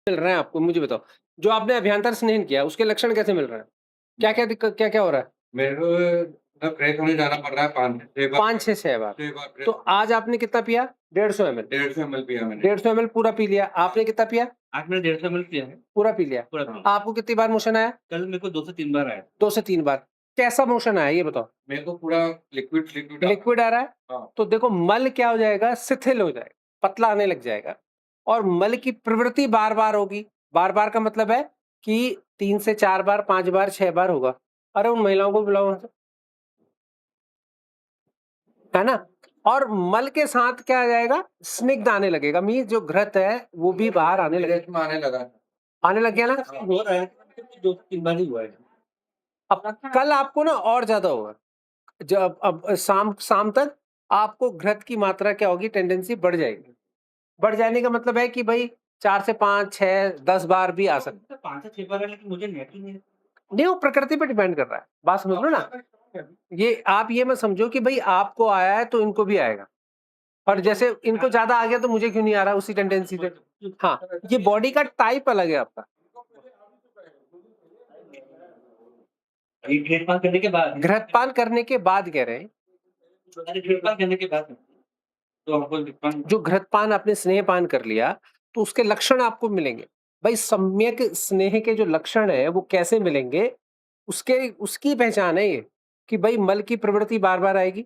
मिल रहे हैं आपको मुझे बताओ? जो आपने अभ्यंतर स्नेहन किया उसके लक्षण कैसे मिल रहे हैं? क्या-क्या दिक्कत क्या-क्या हो रहा है? मेरे को मतलब फ्रेश होने जाना पड़ रहा है 5-6 बार 5 6 बार। 6 बार फ्रेश तो आज आपने कितना पिया? 150 एमएल 150 एमएल पिया मैंने। 150 एमएल पूरा पी लिया। आपने कितना पिया? आज मैंने 150 एमएल पिया है, पूरा पी लिया। पूरा पिया। आपको कितनी बार मोशन आया? कल मेरे को 2 से 3 बार आया। 2 से 3 बार। कैसा मोशन आया ये बताओ? मेरे को पूरा लिक्विड लिक्विड आ रहा है? हाँ। तो देखो मल क्या हो जाएगा? शिथिल हो जाएगा, पतला आने लग जाएगा और मल की प्रवृत्ति बार-बार होगी। बार-बार का मतलब है कि 3 से 4 बार, 5 बार, 6 बार होगा। अरे उन महिलाओं को बुलाओ वहाँ से। है ना? और मल के साथ क्या आ जाएगा? स्निग्ध आने लगेगा मीन्स जो घृत है वो भी बाहर आने लगेगा। पेट में आने लगा। आने लग गया ना? हो रहा है, 2 से 3 बार ही हुआ है। अब कल आपको ना और ज़्यादा होगा। जब अब शाम शाम तक आपको घृत की मात्रा क्या होगी? टेंडेंसी बढ़ जाएगी। बढ़ जाने का मतलब है कि भई 4 से 5, 6, 10 बार भी आ सकता है। 5 से 6 बार है लेकिन मुझे नेट ही नहीं है। नहीं, वो प्रकृति पे डिपेंड कर रहा है। बात समझ लो ना? ये आप ये मत समझो कि भई आपको आया है तो इनको भी आएगा। और जैसे इनको ज़्यादा आ गया तो मुझे क्यों नहीं आ रहा उसी टेंडेंसी से। हाँ, ये बॉडी का टाइप अलग है आपका। ये घृतपान करने के बाद घृतपान करने के बाद कह रहे हैं। अरे घृतपान करने के बाद तो हमको घृतपान जो घृतपान आपने स्नेहपान कर लिया, तो उसके लक्षण आपको मिलेंगे। भई सम्यक स्नेह के जो लक्षण हैं, वो कैसे मिलेंगे? उसके उसकी पहचान है ये, कि भई मल की प्रवृत्ति बार-बार आएगी,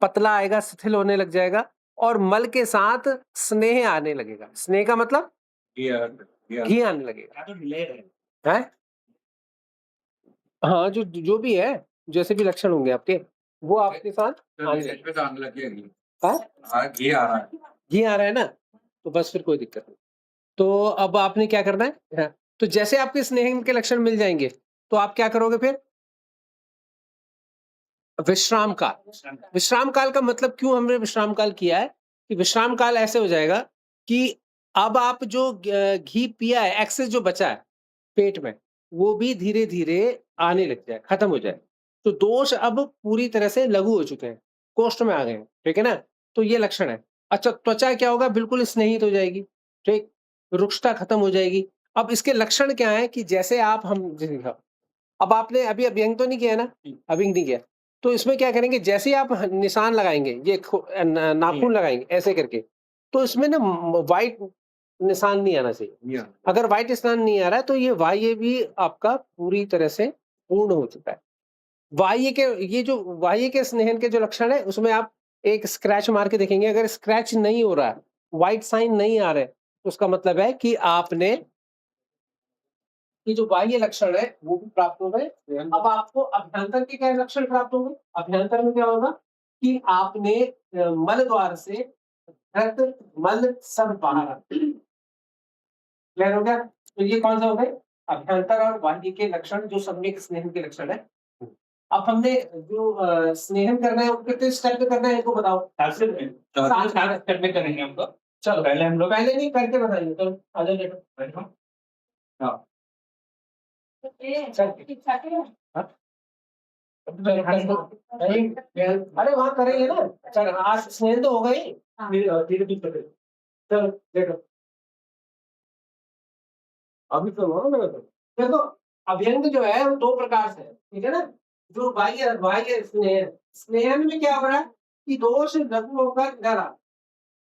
पतला आएगा, शिथिल होने लग जाएगा और मल के साथ स्नेह आने लगेगा। स्नेह का मतलब? घी आने लगेगा। तो ढीले है। हैं? हाँ, जो जो भी है, जैसे भी लक्षण होंगे आपके, वो आपके साथ आने लगेंगे। पे तो आने लग गया। हाँ? हाँ, घी आ रहा है। घी आ रहा है ना? तो बस फिर कोई दिक्कत नहीं। तो अब आपने क्या करना है? हाँ, तो जैसे आपके स्नेह के लक्षण मिल जाएँगे, तो आप क्या करोगे फिर? विश्राम काल। विश्राम काल का मतलब क्यों हमने विश्राम काल किया है? कि विश्राम काल ऐसे हो जाएगा कि अब आप जो घी पिया है, एक्सेस जो बचा है पेट में, वो भी धीरे-धीरे आने लग जाए, खत्म हो जाए। तो दोष अब पूरी तरह से लघु हो चुके हैं, कोष्ठ में आ गए हैं, ठीक है ना? तो ये लक्षण है। अच्छा, त्वचा क्या होगा? बिल्कुल स्नेहित हो जाएगी, ठीक? रुक्षता खत्म हो जाएगी। अब इसके लक्षण क्या हैं कि जैसे आप हम जी हाँ, अब आपने अभी अभ्यंग तो नहीं किया ना? अभी नहीं किया। तो इसमें क्या करेंगे जैसे ही आप ह निशान लगाएँगे, ये नाखून लगाएँगे ऐसे करके, तो इसमें ना व्हाइट निशान नहीं आना चाहिए। अगर व्हाइट निशान नहीं आ रहा है तो ये बाह्य भी आपका पूरी तरह से पूर्ण हो चुका है। बाह्य के ये जो बाह्य के स्नेहन के जो लक्षण है उसमें आप एक स्क्रैच मार के देखेंगे, अगर स्क्रैच नहीं हो रहा है, व्हाइट साइन नहीं आ रहे, तो उसका मतलब है कि आपने ये जो बाह्य लक्षण है वो भी प्राप्त हो गए। अब आपको अभ्यंतर के क्या लक्षण प्राप्त होंगे? अभ्यंतर में क्या होगा कि आपने मल द्वार से रक्त मल सब बाहर आ क्लियर हो गया? तो ये कौन सा हो गए? अभ्यंतर और बाह्य के लक्षण जो सम्यक स्नेहन के लक्षण है। अब हमने जो स्नेहन करना है वो कितने स्टेप में करना है इनको बताओ? 7 स्टेप में करेंगे हम तो। चलो पहले हम लोग पहले नहीं करके बताइए। चलो आ जाओ देखो। बैठो। हाँ। चल। हाँ? अरे वहाँ करेंगे ना। चल आज स्नेहन तो हो गई। धीरे-धीरे चलो देखो। अभी तो हो ना देखो। देखो अभ्यंग जो है वो 2 प्रकार से है, ठीक है ना? जो बाह्य बाह्य स्नेहन, स्नेहन में क्या हो रहा है कि दोष लघु होकर इधर आ,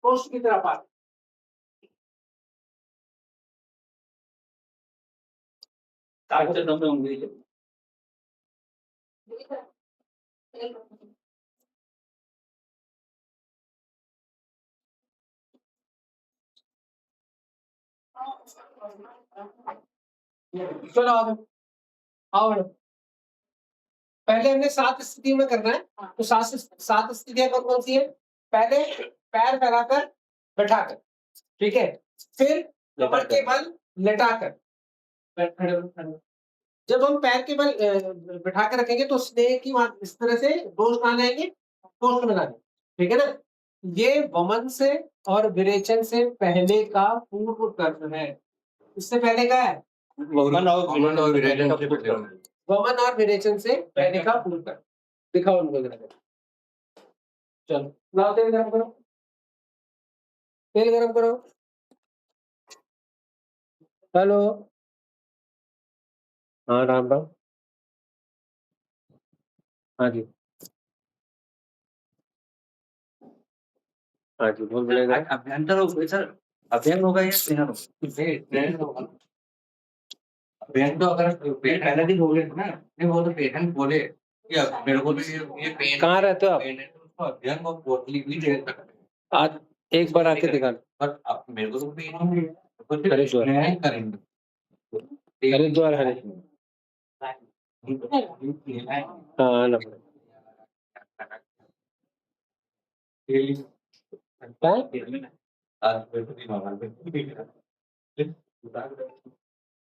कोष्ठ की तरफ आ। चरणों में होंगे ये। चलो आ जाओ। आओ मैडम। पहले हमने 7 स्थिति में करना है। तो 7 स्थितियाँ कौन-कौन सी है? पहले पैर फैलाकर बैठाकर, ठीक है? फिर कमर के बल लेटाकर। खड़े हो, खड़े हो। जब हम पैर के बल बिठा के रखेंगे तो स्नेह की इस तरह से दोष कहाँ जाएंगे? कोष्ठ में जाएंगे, ठीक है ना? ये वमन से और विरेचन से पहले का पूर्व कर्म है। इससे पहले का है? वमन और विरेचन से पहले। वमन और विरेचन से पहले का पूर्व कर्म। दिखाओ उनको जरा। चलो लाओ तेल गरम करो। तेल गरम करो। हेलो। हाँ, राम राम। हाँ जी। हाँ जी, बोल बोलेगा। अभ्यंतर हो सर, अभ्यंग होगा या स्नेहर होगा? स्नेहर होगा। अभ्यंग तो अगर पेन पहले दिन बोले ना, नहीं वो तो पेशेंट बोले कि अब मेरे को भी ये पेन कहाँ रहते हो आप? पेन है, तो उसको अभ्यंग और बोतली भी दे सकते हैं। आज एक बार आके दिखा लो। पर अब मेरे को तो पेन है, तो फिर हरिद्वार। स्नेह करेंगे। हरिद्वार है। हाँ, आना पड़ेगा।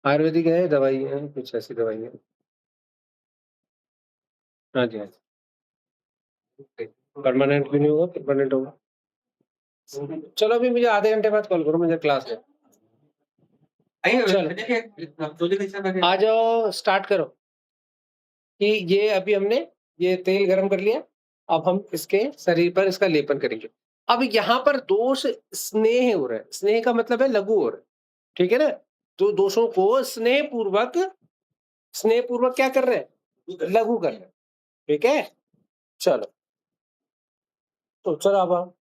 आयुर्वेदिक है, दवाई है, कुछ ऐसी दवाई है। हाँ जी, हाँ जी। परमानेंट भी नहीं होगा, परमानेंट होगा। चलो अभी मुझे आधे घंटे बाद कॉल करो, मुझे क्लास है। चलो। आ जाओ, स्टार्ट करो। कि ये अभी हमने ये तेल गरम कर लिया, अब हम इसके शरीर पर इसका लेपन करेंगे। अब यहाँ पर दोष स्नेह हो रहा है, स्नेह का मतलब है लघु हो रहा है, ठीक है ना? तो दोषों को स्नेह पूर्वक क्या कर रहे हैं? लघु कर रहे हैं, ठीक है? चलो, तो चलो अब आओ।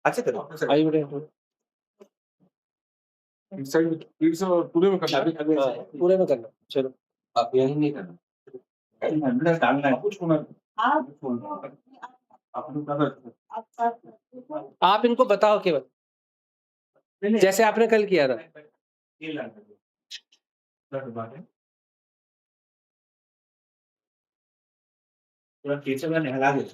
अच्छा करो आइए बेटे। पूरे में करना है। हाँ, पूरे में करना, चलो। अभ्यंग नहीं करना, अंदर डालना है कुछ होना आप इनको बताओ केवल, जैसे आपने कल किया था। नहला दे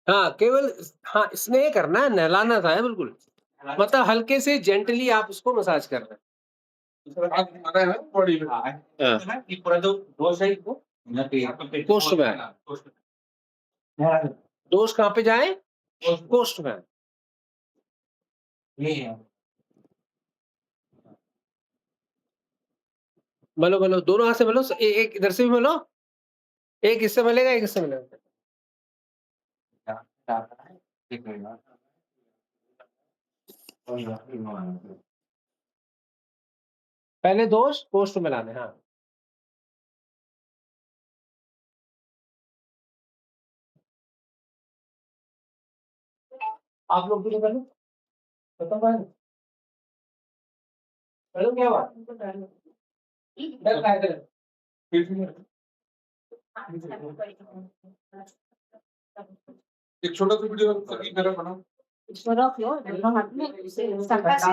हाँ, केवल हाँ, स्नेह करना है, नहलाना था है बिल्कुल। मतलब हल्के से जेंटली आप उसको मसाज कर रहे हैं। बॉडी में हाँ, पूरा जो दोष है इसको कोष्ठ में आए। दोष कहाँ पे जाए? कोष्ठ में आए। मलो मलो, दोनों हाथ से मलो, एक इधर से भी मलो, एक इससे मलेगा, एक इससे मलेगा। पहले दोष कोष्ठ में लाने। हाँ, आप लोग भी तो करो, खत्म कर चलो, क्या बात डर काय करे? एक छोटा सा वीडियो सभी मेरा बना इसको रख लो दोनों हाथ में इसे सरका से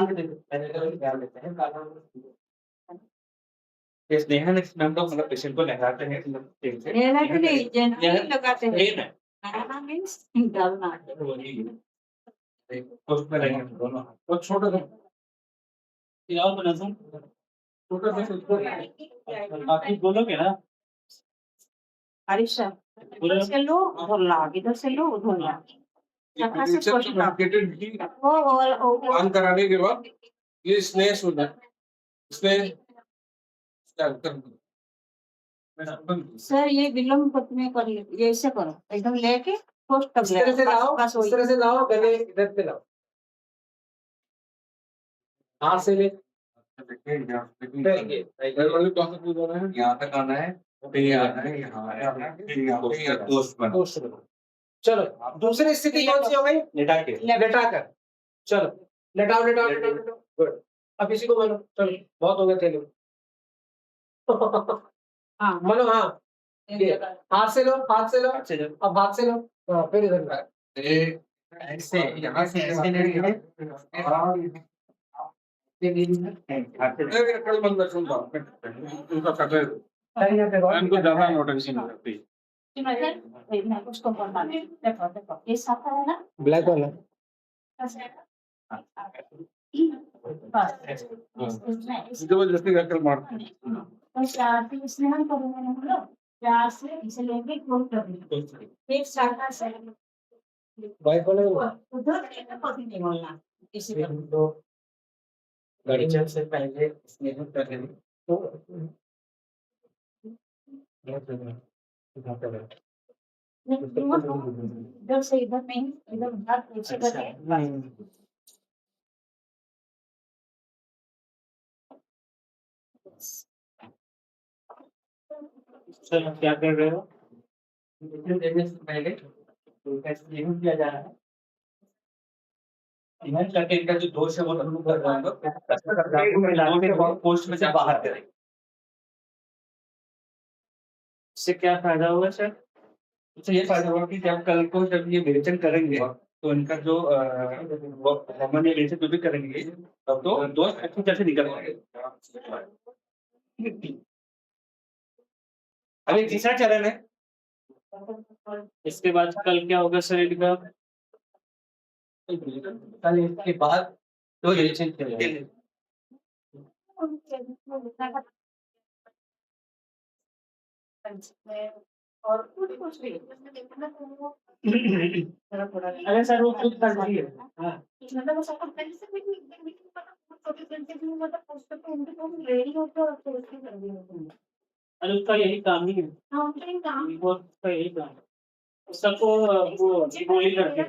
ये स्नेहा ने हम लोग मतलब पेशेंट को नहलाते हैं तेल से लेना के नहीं जनरली लगाते हैं लेना नहाना मींस डालना कोष्ठ में रहेंगे दोनों और छोटा सा ये और बना सुन छोटा सा आप ही बोलोगे ना अरिशा इधर से लो उधर ला इधर से लो उधर ला सरका से स्पर्श ला मार्केटेड घी वो पान कराने के बाद ये स्नेह सुन स्नेह सर ये विलंब पत्नी कर ये ऐसे करो एकदम लेके पोस्ट तक इस ले तरह से लाओ, बस इस तरह से लाओ, गले इधर पे लाओ, हाथ से ले। यहाँ तक आना है फिर यहाँ आना है यहाँ आना है फिर यहाँ पे या दोस्त बना कोष्ठ में। चलो, दूसरी स्थिति कौन सी हो गई? लेटा के लेटा कर। चलो, लेटाओ लेटाओ लेटाओ लेटाओ, गुड। अब इसी को मलो, चलो, बहुत हो गए थे लोग। हाँ मलो, हाँ, ये हाथ से लो, हाथ से लो, अच्छे जब अब हाथ से लो, हाँ, फिर इधर ला। ऐसे यहाँ से ऐसे नहीं है कल बंद कर सुनता उनका कटे सही है, फिर और इनको ज्यादा नोटिस नहीं करती उसको बनाने देखो देखो ये साफ है ना ब्लैक वाला। जबरदस्ती करके मारते तो चार से इसमें हम करेंगे ना मतलब चार से इसे लेके क्लोज कर देंगे एक साइड से व्हाइट वाला उधर कभी नहीं बोलना इसी तरह तो गाड़ी चल से पहले स्नेह कर रहे तो इधर से इधर नहीं इधर उधर पीछे करके सर क्या कर रहे हो? डिसीजन देने से पहले कैसे इवेंट किया जा रहा है? इवेंट करके इनका जो दोष है वो रिमूव कर रहा है, पोस्ट में से बाहर करें। इससे क्या फायदा होगा सर? इससे ये फायदा होगा कि जब कल को जब ये विवेचन करेंगे तो इनका जो सामान्य विवेचन जो भी करेंगे तब तो दोष अच्छी तरह से निकल पाएंगे। अभी तीसरा चरण है। इसके बाद कल क्या होगा सर इनका? कल इसके बाद तो विवेचन करेंगे। और कुछ भी अरे सर वो खुद कर रही है। हाँ। मतलब उस कंपनी से भी मतलब पोस्ट पे उनके पास रेडी होते और पोस्ट भी कर दिए अरे उसका यही काम ही है। हाँ उनका ही काम वो उसका यही काम है। सबको वो गोली करके।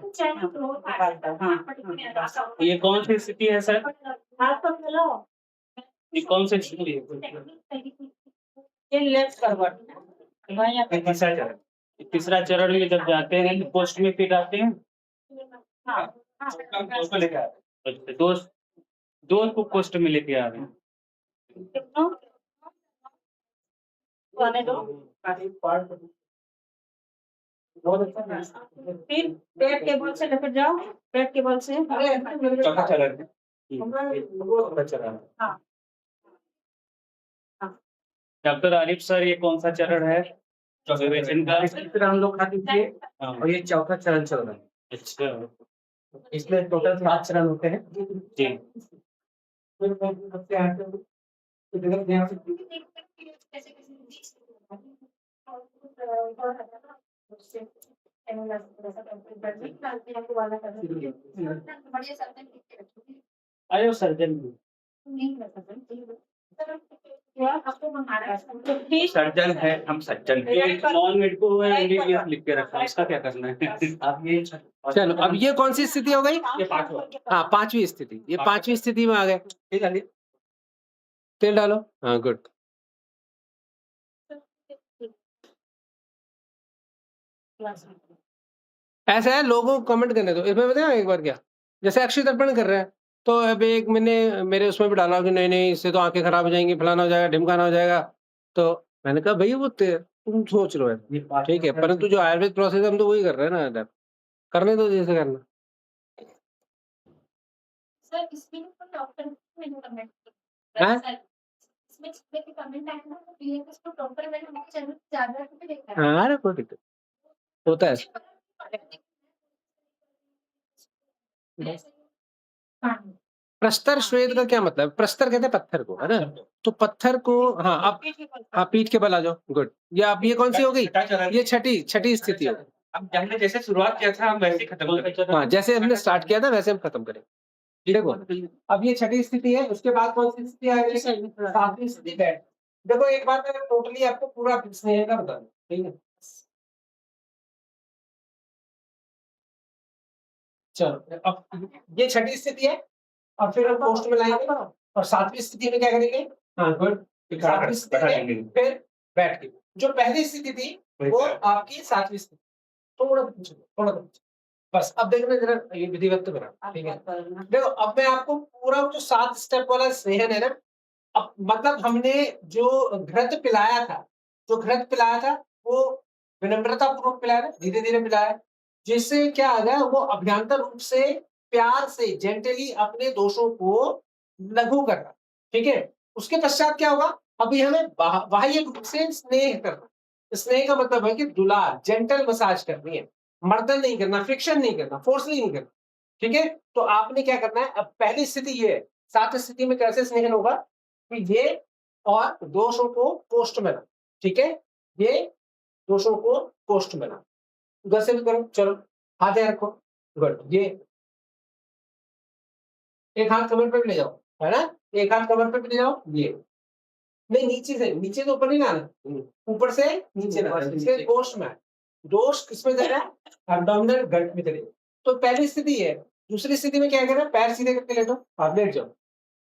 हाँ। ये कौन सी स्थिति है सर? हाथ तो मिलो ये कौन सी स्थिति है? ये लेफ्ट फॉरवर्ड ये तीसरा चरण। तीसरा चरण में जब जाते हैं तो पोस्ट में फिर आते हैं। हाँ दोस्त को लेकर आते हैं। दोस्त को पोस्ट में लेके आ रहे हैं। फिर पेट केबल से लेकर जाओ पेट केबल से चौथा चरण है। चौथा चरण। हाँ। डॉक्टर आरिफ सर ये कौन सा चरण है? विवेचन का। तीसरा हम लोग खा लीजिए और ये चौथा चरण चल रहा है। अच्छा। इसमें टोटल 7 चरण होते हैं। जी। आयो सर्जन सर्जन है हम सज्जन नॉन मेडिको एमबीबीएस लिख के रखा है इसका क्या करना है? आप ये चलो अब ये कौन सी स्थिति हो गई? ये पांचवा। हाँ पांचवी स्थिति। ये पांचवी स्थिति में आ गए। ठीक है। तेल डालो। हाँ गुड। ऐसा है लोगों को कमेंट करने दो। इसमें बताया एक बार क्या जैसे अक्षय तर्पण कर रहे हैं तो अब एक मैंने मेरे उसमें भी डाला कि नहीं नहीं इससे तो आंखें खराब हो जाएंगी फलाना हो जाएगा ढिमकाना हो जाएगा। तो मैंने कहा भाई वो तुम सोच लो है ठीक है परंतु जो आयुर्वेद प्रोसेस हम तो वही कर रहे हैं ना अदर करने दो जैसे करना। सर इसमें डॉक्टर मैंने कमेंट हाँ? इसमें कमेंट आया ना ये इसको डॉक्टर मैंने चैनल ज्यादा पे देखा है। हाँ अरे कोई दिक्कत होता है। प्रस्तर श्वेत का क्या मतलब? प्रस्तर कहते हैं पत्थर को है ना। तो पत्थर को हाँ आप पीठ के बल आ जाओ। गुड। ये आप ये कौन सी हो गई? ये छठी स्थिति हो गई। अब हमने जैसे शुरुआत किया था हम वैसे ही खत्म करेंगे। हाँ जैसे हमने स्टार्ट किया था वैसे हम खत्म करें। देखो अब ये छठी स्थिति है उसके बाद कौन सी स्थिति आ गई? सातवीं स्थिति है। देखो एक बात मैं टोटली आपको पूरा स्नेह का बता दूं ठीक है। चलो अब ये छठी स्थिति है और फिर हम पोस्ट में लाएंगे और सातवीं स्थिति में क्या करेंगे? हाँ गुड। सातवीं स्थिति में फिर बैठ के जो पहली स्थिति थी वो आपकी सातवीं स्थिति। थोड़ा बस अब देखना जरा ये विधिवत तो बना ठीक है। देखो अब मैं आपको पूरा जो 7 स्टेप वाला स्नेहन है ना अब मतलब हमने जो घृत पिलाया था वो विनम्रता पूर्वक पिलाया था धीरे धीरे पिलाया जिससे क्या आ गया वो अभ्यंतर रूप से प्यार से जेंटली अपने दोषों को लघु करना ठीक है। उसके पश्चात क्या होगा? अभी हमें बाह्य रूप से स्नेह करना। स्नेह का मतलब है कि दुलार जेंटल मसाज करनी है मर्दन नहीं करना फ्रिक्शन नहीं करना फोर्सली नहीं करना ठीक है। तो आपने क्या करना है? अब पहली स्थिति ये है। 7 स्थिति में कैसे स्नेहन होगा कि ये और दोषों को पोस्ट में ठीक है। ये दोषों को पोस्ट में उधर से भी करो। चलो हाथ यहाँ रखो। गुड। ये एक हाथ कमर पे भी ले जाओ है ना। एक हाथ कमर पे भी ले जाओ। ये नहीं नीचे तो ऊपर नहीं लाना ऊपर से नीचे लाना पोस्ट में दोष किसमें दे रहा है? एब्डोमिनल गट में दे रहा है। तो पहली स्थिति है। दूसरी स्थिति में क्या करना है? पैर सीधे करके लेटो आप लेट जाओ।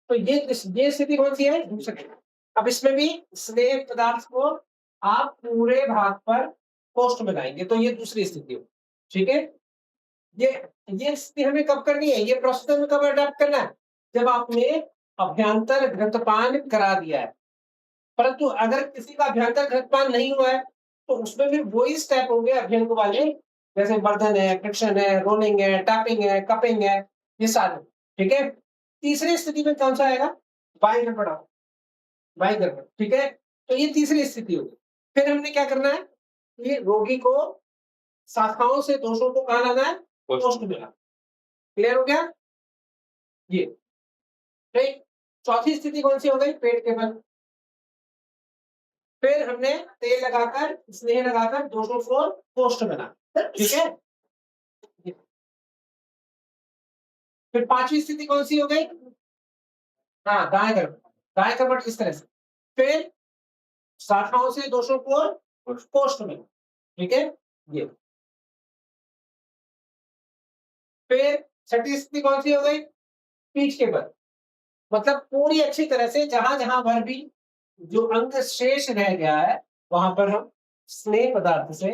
तो ये स्थिति कौन सी है? दूसरी। अब इसमें भी स्नेह पदार्थ को आप पूरे भाग पर पोस्ट में लाएंगे, तो ये दूसरी स्थिति हो, ठीक है। ये ये स्थिति हमें कब करनी है, ये प्रोसेस हमें कब अडॉप्ट करना है, जब आपने अभ्यंतर घृतपान करा दिया है। परंतु अगर किसी का अभ्यंतर घृतपान नहीं हुआ है, तो उसमें भी वही स्टेप होंगे अभ्यंग वाले, जैसे वर्धन है, फ्रिक्शन है, रोलिंग है, टैपिंग है, कपिंग है, ये सारे, ठीक है। तीसरी स्थिति में कौन सा आएगा, बाई गड़बड़ा, बाई गड़बड़, ठीक है। तो ये तीसरी स्थिति होगी। फिर हमने क्या करना है, ये रोगी को शाखाओं से दोषों को कहाँ लाना है, पोस्ट में लाना। क्लियर हो गया ये, ठीक। चौथी स्थिति कौन सी हो गई, पेट के बल। फिर हमने तेल लगाकर, स्नेह लगाकर दोषों को पोस्ट बना, ठीक है। फिर पांचवी स्थिति कौन सी हो गई, हाँ दाएं करवट, दाएं करवट इस तरह से। फिर शाखाओं से दोषों को पोस्ट में, ठीक है ये। फिर छठी स्थिति कौन सी हो गई, पीठ के बल। मतलब पूरी अच्छी तरह से जहां जहां पर भी जो अंग शेष रह गया है, वहां पर हम स्नेह पदार्थ से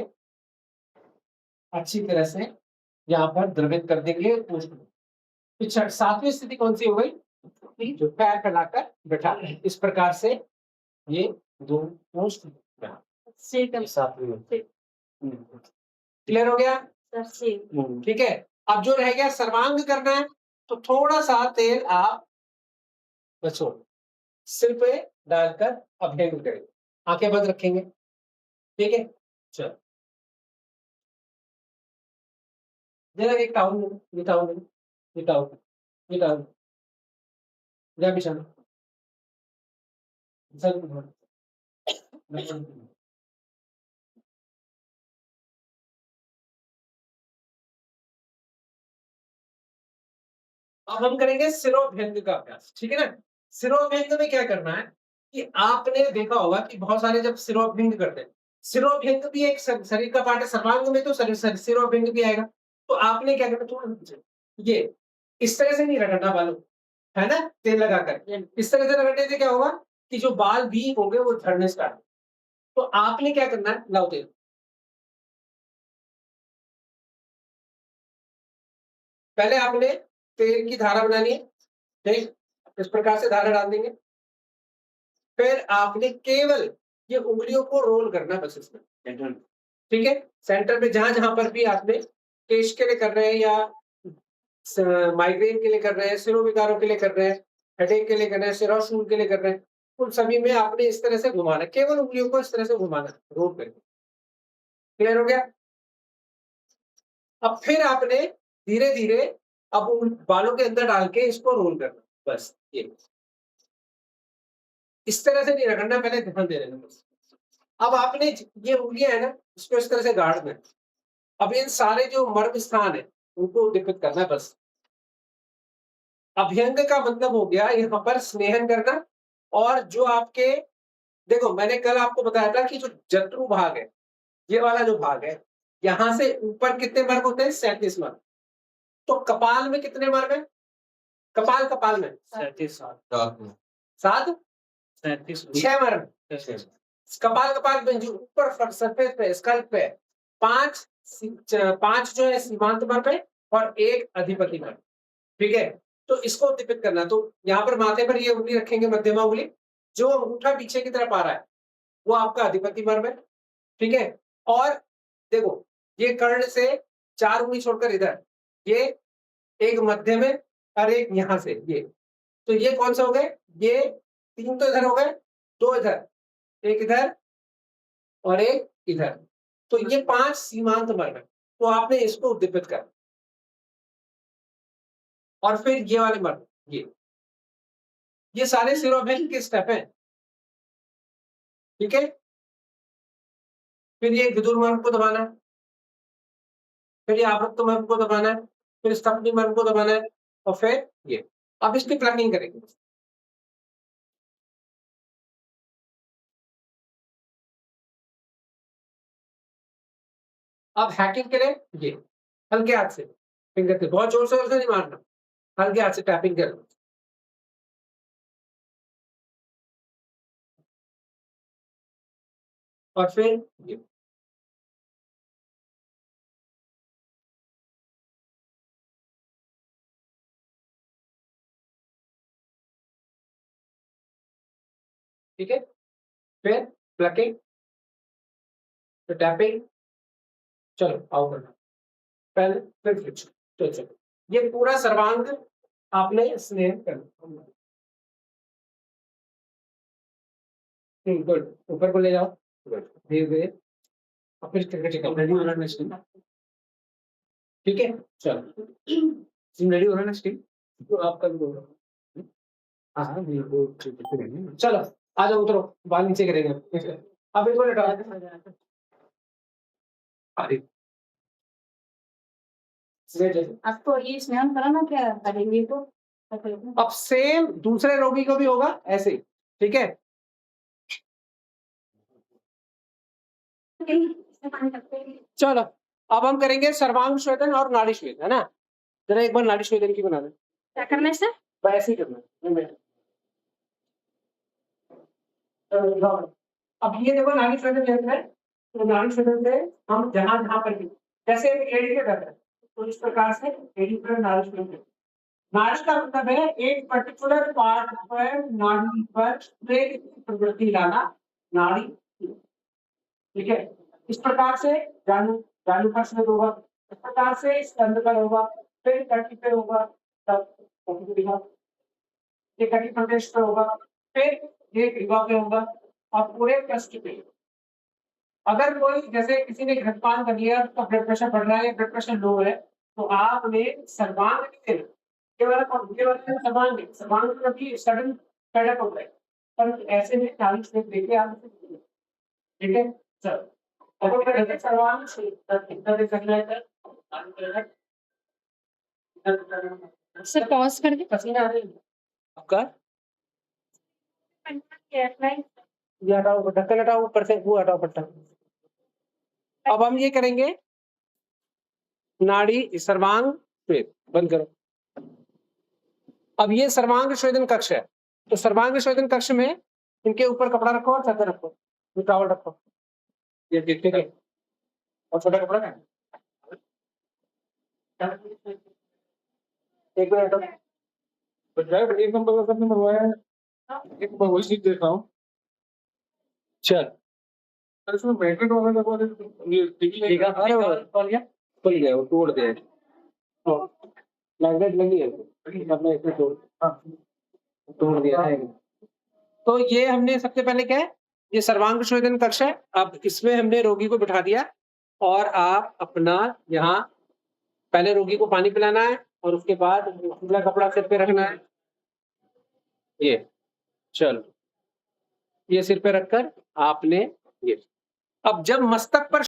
अच्छी तरह से यहाँ पर द्रवित कर देंगे पोस्ट में। फिर सातवीं स्थिति कौन सी हो गई, जो पैर फैलाकर बैठा, इस प्रकार से ये दो पोस्ट सातवीं में। क्लियर हो गया, ठीक है। अब जो रह गया सर्वांग करना है, तो थोड़ा सा तेल आप बचो सिर पे डालकर अभ्यंग करेंगे, आंखें बंद रखेंगे, ठीक है। चलो जरा एक टाउन, ये टाउन, ये टाउन, ये टाउन, जा बिछाना सर। अब हम करेंगे सिरोभ्यंग का अभ्यास, ठीक है ना। सिरोभ्यंग में क्या करना है कि आपने देखा होगा कि बहुत सारे जब सिरोभ्यंग करते हैं, सिरोभ्यंग भी एक शरीर का पार्ट है, सर्वांग में तो सिरोभ्यंग भी आएगा। तो आपने क्या करना, थोड़ा ये इस तरह से नहीं रगड़ना बालों, है ना, तेल लगाकर इस तरह से रगड़ने से क्या होगा कि जो बाल वीक होंगे वो झड़ने स्टार्ट। तो आपने क्या करना है, लाओ तेल, पहले आपने तेल की धारा बनानी है, ठीक, इस प्रकार से धारा डाल देंगे। फिर आपने केवल ये उंगलियों को रोल करना है बस इसमें, ठीक है। सेंटर में जहां जहां पर भी आपने केश के लिए कर रहे हैं, या माइग्रेन के लिए कर रहे हैं, सिरोविकारों के लिए कर रहे हैं, हेडेक के लिए कर रहे हैं, सिरोशूल के लिए कर रहे हैं, उन सभी में आपने इस तरह से घुमाना, केवल उंगलियों को इस तरह से घुमाना, रोल करके। क्लियर हो गया। अब फिर आपने धीरे धीरे अब उन बालों के अंदर डाल के इसको रोल करना, बस ये इस तरह से नहीं रगड़ना, पहले ध्यान दे देना बस। अब आपने ये उंगलियां है ना, इसको इस तरह से गाड़ना है। अब इन सारे जो मर्म स्थान है उनको उद्दीपित करना है बस। अभ्यंग का मतलब हो गया यहाँ पर स्नेहन करना। और जो आपके, देखो मैंने कल आपको बताया था कि जो जत्रु भाग है, ये वाला जो भाग है, यहां से ऊपर कितने मर्म होते हैं, 37 मर्म। तो कपाल में कितने मर्म है, कपाल कपाल में 37 7 37 6 मर्म। कपाल कपाल में जो ऊपर सरफेस पे स्कल्प पे 5 जो है सीमांत मर्म है और 1 अधिपति मर्म, ठीक है। तो इसको उद्दीपित करना, तो यहाँ पर माथे पर ये उंगली रखेंगे, मध्यमा उंगली, जो अंगूठा पीछे की तरफ आ रहा है वो आपका अधिपति मर्म है, ठीक है। और देखो ये कर्ण से 4 उंगली छोड़कर इधर, ये एक मध्य में और एक यहाँ से ये, तो ये कौन सा हो गए, ये 3 तो इधर हो गए, 2 इधर, 1 इधर और 1 इधर, तो ये 5 सीमांत मर्म है। तो आपने इसको उद्दीपित कर, और फिर ये वाले मर्म, ये सारे सिरोभ्यंग के स्टेप हैं, ठीक है। फिर ये विदुर मर्म को दबाना है, फिर ये आवृत्त मर्म को दबाना है, फिर स्तंभनी मर्म को दबाना है, और फिर ये। अब इसकी प्लगिंग करेंगे। अब हैकिंग के लिए ये हल्के हाथ से, फिंगर से, बहुत जोर से नहीं मारना, हल्के हाथ से टैपिंग करना। और फिर ये। ठीक है, फिर प्लकिंग, फिर टैपिंग, चलो आओ करना, पहले फिर स्विच, तो चलो ये पूरा सर्वांग आपने स्नेह करना। गुड, ऊपर को ले जाओ, धीरे धीरे, और फिर रेडी हो रहा है स्टीम। ठीक है, चलो स्टीम रेडी हो रहा है ना स्टीम, तो आपका भी होगा। हाँ बिल्कुल ठीक है, चलो आ जाओ, उतरो, बाल नीचे करेंगे अब एक मिनट अरे अब तो ये स्नान कराना क्या करेंगे तो अब सेम दूसरे रोगी को भी होगा ऐसे ही, ठीक है। चलो अब हम करेंगे सर्वांग श्वेदन और नाड़ी श्वेदन, है ना। जरा एक बार नाड़ी श्वेदन की बना दे। क्या करना है सर? ऐसे ही करना है। अब ये देखो नाड़ी श्वेदन लेना है, तो नाड़ी श्वेदन से हम जहां जहां पर भी, जैसे एडी पे कर रहे हैं तो इस प्रकार से एडी पर नाड़ी श्वेदन। नाड़ी का मतलब है एक पर्टिकुलर पार्ट पर नाड़ी पर प्रेत की प्रवृत्ति लाना, नाड़ी, ठीक है। इस प्रकार से जानु जानु पर स्वेद होगा, इस प्रकार से स्कंद पर होगा, फिर कटी पे होगा, तब ये कटी प्रदेश पे होगा, फिर ये ग्रीवा पे होगा, और पूरे पृष्ठ पे। अगर कोई जैसे किसी ने घटपान कर लिया, तो ब्लड प्रेशर बढ़ रहा है, ब्लड प्रेशर लो है, तो आपने सर्वांग नहीं देना, सर्वांग में कभी सडन फेडअप होता है, पर ऐसे में 40 मिनट देके आप, ठीक है। चलो अगर सर्वांग से कितना दे सकना है सर पॉज कर दे। पसीना आ रही है आपका, ये हटाओ, ढक्कन हटाओ, ऊपर से वो हटाओ पट्टा। अब हम ये करेंगे नाड़ी सर्वांग श्वेद, बंद करो। अब ये सर्वांग श्वेदन कक्ष है, तो सर्वांग श्वेदन कक्ष में इनके ऊपर कपड़ा रखो और चादर रखो, टॉवल रखो, ये ठीक है। और छोटा कपड़ा है, एक मिनट एक नंबर का मरवाया है, एक नंबर वही चीज देख रहा हूँ। चल इसमें मैग्नेट वाला लगवा दे, ये ठीक है। अरे वो खुल गया, वो तोड़ दिया, मैग्नेट लगी है, हमने इसे तोड़ दिया है। तो ये हमने सबसे पहले क्या है, ये सर्वांग श्वेदन कक्ष है। अब इसमें हमने रोगी को बिठा दिया, और आप अपना यहाँ पहले रोगी को पानी पिलाना है, और उसके बाद खुला कपड़ा सिर पे रखना है। ये चलो, ये सिर पे रखकर आपने ये, अब जब मस्तक पर